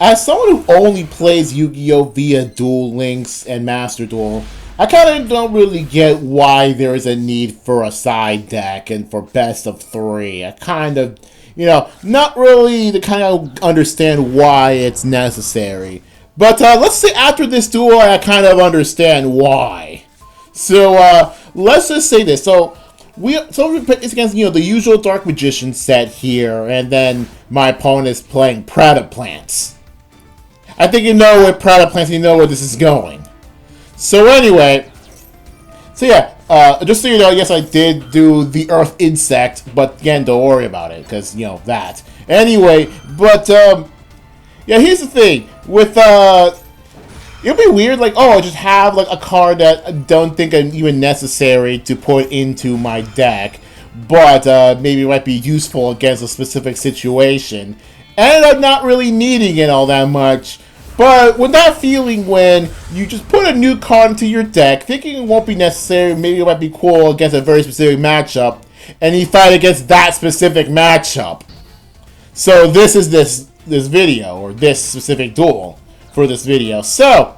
as someone who only plays Yu-Gi-Oh! Via Duel Links and Master Duel, I kind of don't really get why there is a need for a side deck and for best of three. I kind of, not really to kind of understand why it's necessary. But let's say after this duel, I kind of understand why. So let's just say this. So it's against the usual Dark Magician set here, and then my opponent is playing Plants. I think you know what Plants, you know where this is going. So anyway, just so you know, yes, I did do the Earth Insect, but again, don't worry about it, because, that. Anyway, but, here's the thing. With, it'll be weird, like, I just have, like, a card that I don't think I'm even necessary to put into my deck, but, maybe it might be useful against a specific situation, and I'm not really needing it all that much. But with that feeling when you just put a new card into your deck, thinking it won't be necessary, maybe it might be cool against a very specific matchup, and you fight against that specific matchup. So this is this video, or this specific duel for this video. So,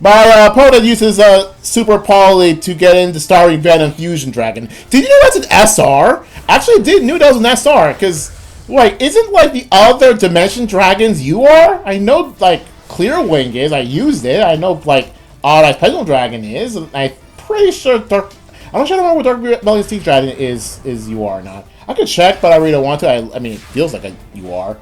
my opponent uses Super Poly to get into Starry Venom Fusion Dragon. Did you know that's an SR? Actually, I didn't know that was an SR, because... Like, isn't, like, the other Dimension Dragons you are? I know, like, Clearwing is. I used it. I know, like, Odd-Eyes Pendulum Dragon is. I'm pretty sure I'm not sure what Dark Rebellion Sea Dragon is you are or not. I could check, but I really don't want to. I mean, it feels like you are.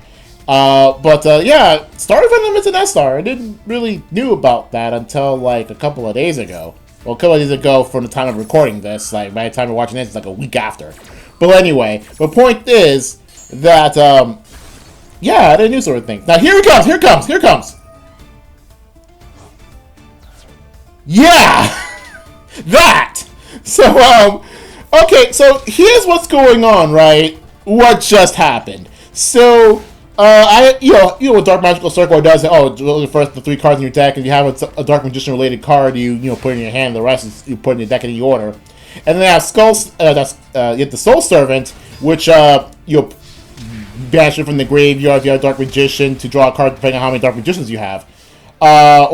Yeah, Starry Venom is an SR. I didn't really knew about that until, like, a couple of days ago. Well, a couple of days ago from the time of recording this. Like, by the time you're watching this, it's like a week after. But anyway, the point is... that, I didn't do sort of thing. Now, here it comes! Yeah! That! So, okay, so here's what's going on, right? What just happened. So, what Dark Magical Circle does, the three cards in your deck, and you have a Dark Magician related card, you put in your hand, the rest is you put in your deck in any order. And then you have you have the Soul Servant, which, banish it from the graveyard if you have a Dark Magician to draw a card depending on how many Dark Magicians you have. Hand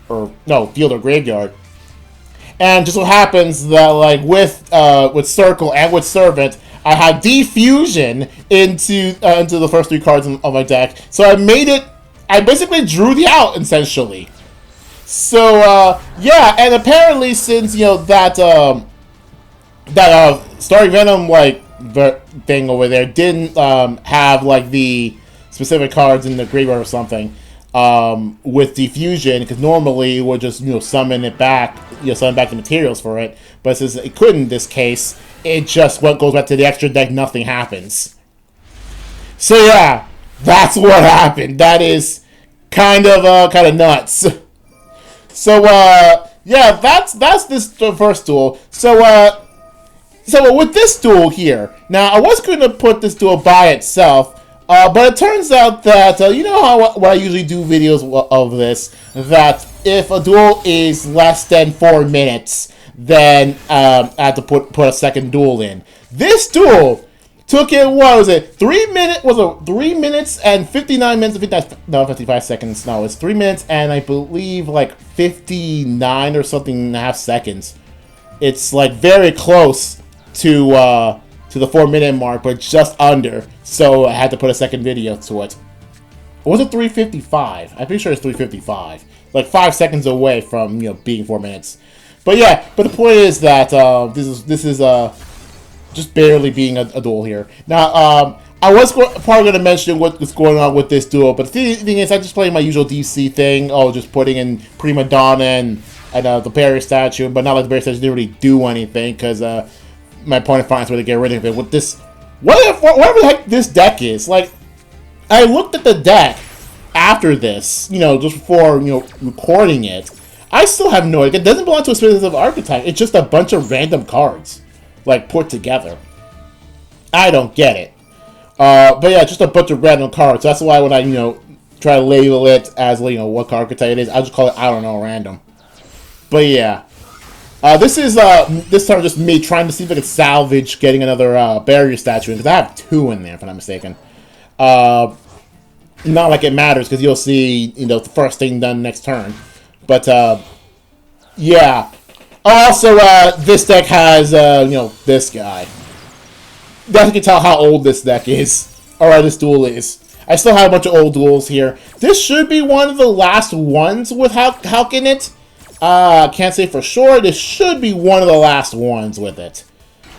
or field or graveyard. And just so happens that, like, with Circle and with Servant, I had Defusion into the first three cards of my deck. So I basically drew the out, essentially. So, and apparently since, that Starry Venom, like, thing over there didn't have like the specific cards in the graveyard or something with Defusion, because normally it would just summon it back, summon back the materials for it, but since it couldn't in this case, it just goes back to the extra deck, nothing happens. So yeah, that's what happened. That is kind of nuts. So that's this first duel. So with this duel here, now I was going to put this duel by itself, but it turns out that, what I usually do videos of this, that if a duel is less than 4 minutes, then I have to put a second duel in. This duel took it, 3 minutes and 59 minutes, 55 seconds, no, it's 3 minutes and I believe like 59 or something and a half seconds. It's like very close to the 4 minute mark, but just under. So I had to put a second video to it. Or was it 3:55? I'm pretty sure it's 3:55. Like 5 seconds away from being 4 minutes. But yeah, but the point is that this is just barely being a duel here. Now I was probably going to mention what's going on with this duel, but the thing is, I just playing my usual DC thing. Just putting in Prima Donna and the barrier statue, but not like the barrier statue didn't really do anything because my opponent finds a way to get rid of it with this. Whatever the heck this deck is. Like, I looked at the deck after this, just before, recording it. I still have no idea. It doesn't belong to a specific archetype. It's just a bunch of random cards, like, put together. I don't get it. But yeah, just a bunch of random cards. That's why when I, try to label it as, what archetype it is, I just call it, I don't know, random. But yeah. This is, this time just me trying to see if I can salvage getting another, barrier statue in, because I have 2 in there, if I'm not mistaken. not like it matters because you'll see, the first thing done next turn. But yeah. Also, this deck has this guy. Definitely can tell how old this deck is, or this duel is. I still have a bunch of old duels here. This should be one of the last ones with Hulk in it. Can't say for sure. This should be one of the last ones with it.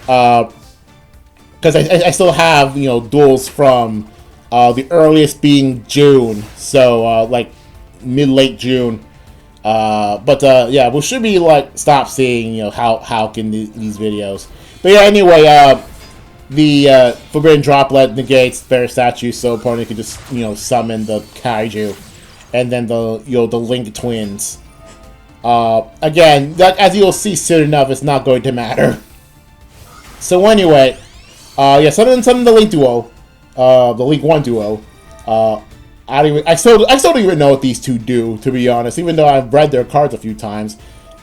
Because I still have, duels from the earliest being June. So, like, mid-late June. Yeah, we should be, like, stop seeing, Hulk in these videos. But yeah, anyway, the Forbidden Droplet negates their statue, so opponent can just, summon the Kaiju. And then the Link Twins. Again, that, as you'll see soon enough, it's not going to matter. So anyway, yeah, summon the Link Duo. The Link 1 Duo. I still don't even know what these two do, to be honest, even though I've read their cards a few times.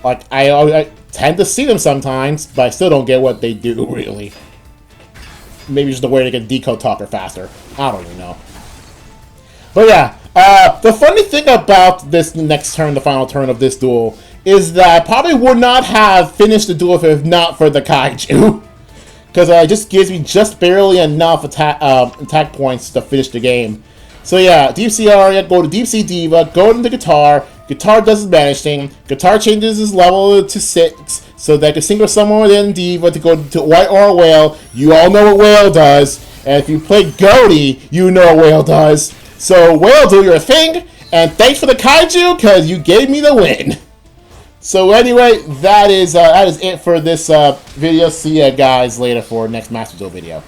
Like, I tend to see them sometimes, but I still don't get what they do, really. Maybe just the way they can decode Talker faster. I don't even know. But yeah, the funny thing about this next turn, the final turn of this duel, is that I probably would not have finished the duel if not for the Kaiju. Because it just gives me just barely enough attack points to finish the game. So yeah, Deep Sea Aria, go to Deep Sea Diva, go into Guitar. Guitar does his banishing. Guitar changes his level to 6, so that I can single someone within Diva to go to White or Whale. You all know what Whale does. And if you play Goaty, you know what Whale does. So Whale, do your thing, and thanks for the Kaiju, because you gave me the win. So anyway, that is it for this video. See you guys later for next Master Duel video.